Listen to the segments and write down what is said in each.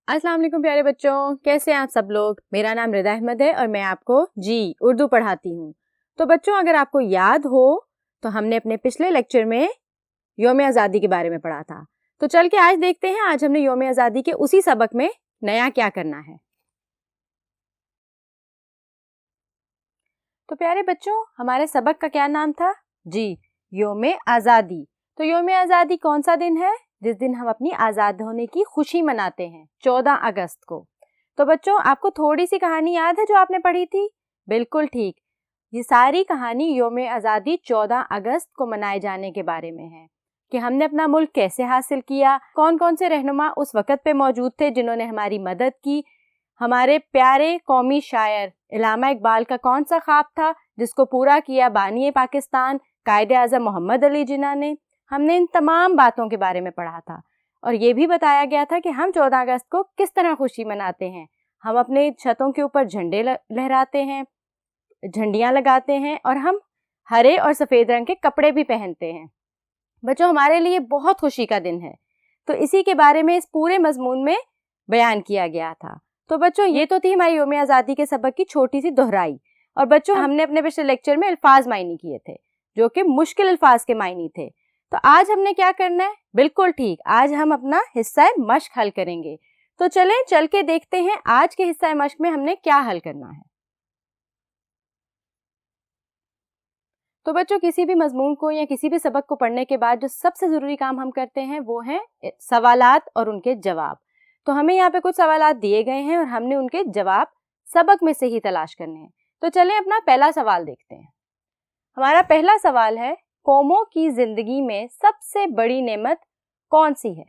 अस्सलाम वालेकुम प्यारे बच्चों, कैसे हैं आप सब लोग। मेरा नाम रिदा अहमद है और मैं आपको उर्दू पढ़ाती हूँ। तो बच्चों, अगर आपको याद हो तो हमने अपने पिछले लेक्चर में यौम आज़ादी के बारे में पढ़ा था। तो चल के आज देखते हैं आज हमने यौम आज़ादी के उसी सबक में नया क्या करना है। तो प्यारे बच्चों, हमारे सबक का क्या नाम था? यौम आज़ादी। तो यौम आज़ादी कौन सा दिन है? जिस दिन हम अपनी आज़ाद होने की खुशी मनाते हैं, 14 अगस्त को। तो बच्चों, आपको थोड़ी सी कहानी याद है जो आपने पढ़ी थी? बिल्कुल ठीक। ये सारी कहानी यौम आज़ादी 14 अगस्त को मनाए जाने के बारे में है कि हमने अपना मुल्क कैसे हासिल किया, कौन कौन से रहनुमा उस वक़्त पे मौजूद थे जिन्होंने हमारी मदद की। हमारे प्यारे कौमी शायर इलामा इकबाल का कौन सा ख्वाब था जिसको पूरा किया बानी पाकिस्तान कायदे आज़म मोहम्मद अली जिन्ना ने। हमने इन तमाम बातों के बारे में पढ़ा था और ये भी बताया गया था कि हम 14 अगस्त को किस तरह खुशी मनाते हैं। हम अपने छतों के ऊपर झंडे लहराते हैं, झंडियाँ लगाते हैं और हम हरे और सफ़ेद रंग के कपड़े भी पहनते हैं। बच्चों, हमारे लिए बहुत खुशी का दिन है। तो इसी के बारे में इस पूरे मजमून में बयान किया गया था। तो बच्चों, ये तो थी हमारी यौम आज़ादी के सबक की छोटी सी दोहराई। और बच्चों, हमने अपने पिछले लेक्चर में अल्फाज मायने किए थे जो कि मुश्किल अल्फाज के मायने थे। तो आज हमने क्या करना है? बिल्कुल ठीक, आज हम अपना हिस्सा मश्क हल करेंगे। तो चलें चल के देखते हैं आज के हिस्सा मश्क में हमने क्या हल करना है। तो बच्चों, किसी भी मजमून को या किसी भी सबक को पढ़ने के बाद जो सबसे ज़रूरी काम हम करते हैं वो हैं सवालात और उनके जवाब। तो हमें यहाँ पे कुछ सवालात दिए गए हैं और हमने उनके जवाब सबक में से ही तलाश करने हैं। तो चलें अपना पहला सवाल देखते हैं। हमारा पहला सवाल है, कौमों की जिंदगी में सबसे बड़ी नेमत कौन सी है?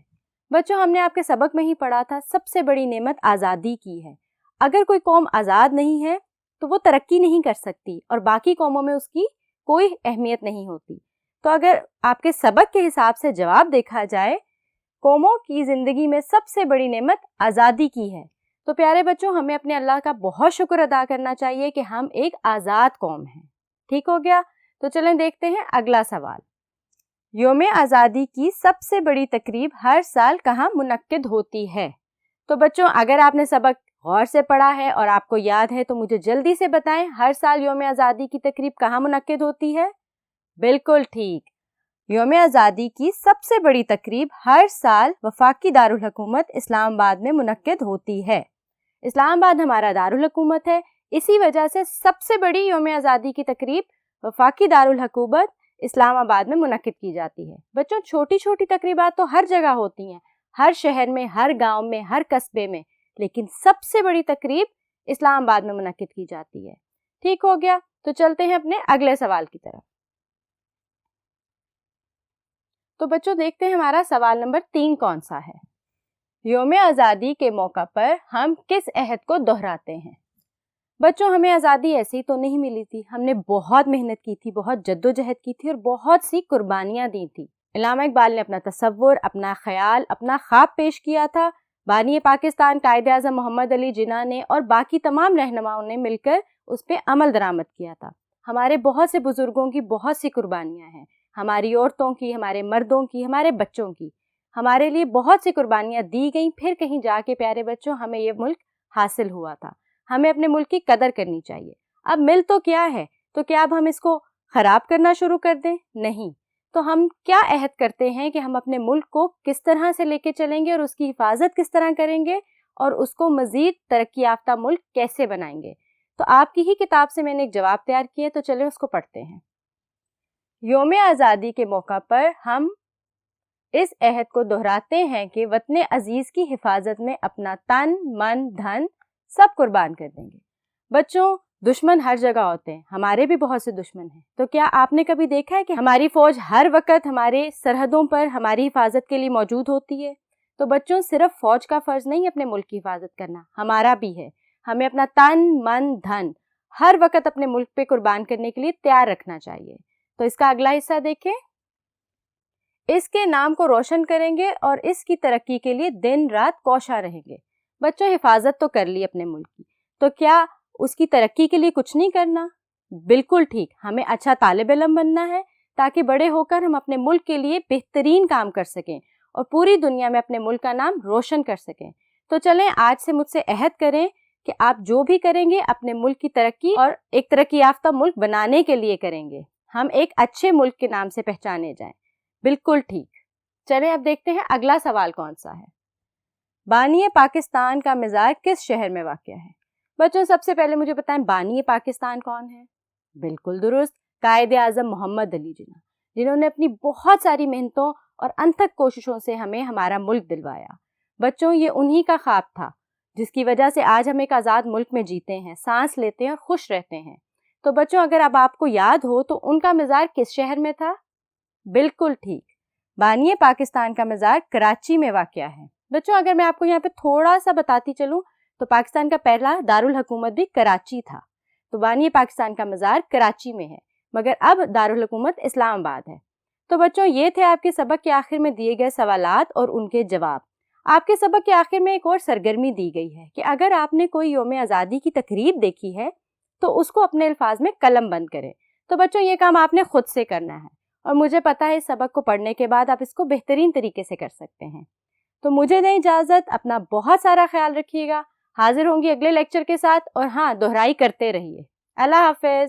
बच्चों, हमने आपके सबक में ही पढ़ा था सबसे बड़ी नेमत आज़ादी की है। अगर कोई कौम आज़ाद नहीं है तो वो तरक्की नहीं कर सकती और बाकी कौमों में उसकी कोई अहमियत नहीं होती। तो अगर आपके सबक के हिसाब से जवाब देखा जाए, कौमों की जिंदगी में सबसे बड़ी नेमत आज़ादी की है। तो प्यारे बच्चों, हमें अपने अल्लाह का बहुत शुक्र अदा करना चाहिए कि हम एक आज़ाद कौम हैं। ठीक हो गया। तो चलें देखते हैं अगला सवाल। यौम आज़ादी की सबसे बड़ी तकरीब हर साल कहाँ मुनक्किद होती है? तो बच्चों, अगर आपने सबक गौर से पढ़ा है और आपको याद है तो मुझे जल्दी से बताएं, हर साल यौम आज़ादी की तकरीब कहाँ मुनक्किद होती है? बिल्कुल ठीक, यौम आज़ादी की सबसे बड़ी तकरीब हर साल वफाकी दारुल हुकूमत इस्लामाबाद में मुनक्किद होती है। इस्लामाबाद हमारा दारुल हुकूमत है, इसी वजह से सबसे बड़ी यौम आज़ादी की तकरीब वफाकी दारुल हुकूमत इस्लामाबाद में मुनक्किद की जाती है। बच्चों, छोटी छोटी तकरीबात तो हर जगह होती हैं, हर शहर में, हर गांव में, हर कस्बे में, लेकिन सबसे बड़ी तकरीब इस्लामाबाद में मुनक्किद की जाती है। ठीक हो गया। तो चलते हैं अपने अगले सवाल की तरफ। तो बच्चों, देखते हैं हमारा सवाल नंबर 3 कौन सा है। यौम आज़ादी के मौका पर हम किस अहद को दोहराते हैं? बच्चों, हमें आज़ादी ऐसे ही तो नहीं मिली थी, हमने बहुत मेहनत की थी, बहुत जद्दोजहद की थी और बहुत सी कुर्बानियाँ दी थी। इलामा इकबाल ने अपना तसव्वुर, अपना ख्याल, अपना ख्वाब पेश किया था। बानी पाकिस्तान कायदे आज़म मोहम्मद अली जिन्ना ने और बाकी तमाम रहनुमाओं ने मिलकर उस पर अमल दरामद किया था। हमारे बहुत से बुजुर्गों की बहुत सी कुर्बानियाँ हैं, हमारी औरतों की, हमारे मर्दों की, हमारे बच्चों की। हमारे लिए बहुत सी कुर्बानियाँ दी गई, फिर कहीं जाके प्यारे बच्चों हमें ये मुल्क हासिल हुआ था। हमें अपने मुल्क की कदर करनी चाहिए। अब मिल तो क्या है, तो क्या अब हम इसको खराब करना शुरू कर दें? नहीं। तो हम क्या अहद करते हैं कि हम अपने मुल्क को किस तरह से लेके चलेंगे और उसकी हिफाजत किस तरह करेंगे और उसको मजीद तरक्की याफ्ता मुल्क कैसे बनाएंगे। तो आपकी ही किताब से मैंने एक जवाब तैयार किया, तो चलिए उसको पढ़ते हैं। यौम आज़ादी के मौका पर हम इस अहद को दोहराते हैं कि वतन अजीज की हिफाजत में अपना तन, मन, धन सब कुर्बान कर देंगे। बच्चों, दुश्मन हर जगह होते हैं, हमारे भी बहुत से दुश्मन हैं। तो क्या आपने कभी देखा है कि हमारी फौज हर वक्त हमारे सरहदों पर हमारी हिफाजत के लिए मौजूद होती है? तो बच्चों, सिर्फ फौज का फर्ज नहीं अपने मुल्क की हिफाजत करना, हमारा भी है। हमें अपना तन, मन, धन हर वक्त अपने मुल्क पे कुर्बान करने के लिए तैयार रखना चाहिए। तो इसका अगला हिस्सा देखें। इसके नाम को रोशन करेंगे और इसकी तरक्की के लिए दिन रात कोशा रहेंगे। बच्चों, हिफाजत तो कर ली अपने मुल्क की, तो क्या उसकी तरक्की के लिए कुछ नहीं करना? बिल्कुल ठीक, हमें अच्छा तालिब इल्म बनना है ताकि बड़े होकर हम अपने मुल्क के लिए बेहतरीन काम कर सकें और पूरी दुनिया में अपने मुल्क का नाम रोशन कर सकें। تو چلیں آج سے مجھ سے عہد کریں کہ آپ جو بھی کریں گے اپنے ملک کی ترقی اور ایک ترقی یافتہ ملک بنانے کے لیے کریں گے. ہم ایک اچھے ملک کے نام سے پہچانے جائیں. بالکل ٹھیک. چلیں اب دیکھتے ہیں اگلا سوال کون سا ہے. بانی پاکستان کا مزار کس شہر میں واقع ہے؟ بچوں سب سے پہلے مجھے بتائیں بانی پاکستان کون ہے؟ بالکل درست، قائد اعظم محمد علی جناح، جنہوں نے اپنی بہت ساری محنتوں اور انتھک کوششوں سے ہمیں ہمارا ملک دلوایا. بچوں یہ انہی کا خواب تھا جس کی وجہ سے آج ہم ایک آزاد ملک میں جیتے ہیں، سانس لیتے ہیں اور خوش رہتے ہیں. تو بچوں اگر اب آپ کو یاد ہو تو ان کا مزار کس شہر میں تھا؟ بالکل ٹھیک، بانی پاکستان کا مزار کراچی میں واقع ہے. بچوں اگر میں آپ کو یہاں پہ تھوڑا سا بتاتی چلوں تو پاکستان کا پہلا دارالحکومت بھی کراچی تھا. تو بانی پاکستان کا مزار کراچی میں ہے، مگر اب دارالحکومت اسلام آباد ہے. تو بچوں یہ تھے آپ کے سبق کے آخر میں دیے گئے سوالات اور ان کے جواب. آپ کے سبق کے آخر میں ایک اور سرگرمی دی گئی ہے کہ اگر آپ نے کوئی یوم آزادی کی تقریب دیکھی ہے تو اس کو اپنے الفاظ میں قلم بند کریں. تو بچوں یہ کام آپ نے خود سے کرنا ہے اور مجھے پتا ہے اس سبق کو پڑھنے کے بعد آپ اس کو بہترین طریقے سے کر سکتے ہیں. تو مجھے دیں اجازت، اپنا بہت سارا خیال رکھیے گا. حاضر ہوں گی اگلے لیکچر کے ساتھ، اور ہاں دہرائی کرتے رہیے. اللہ حافظ.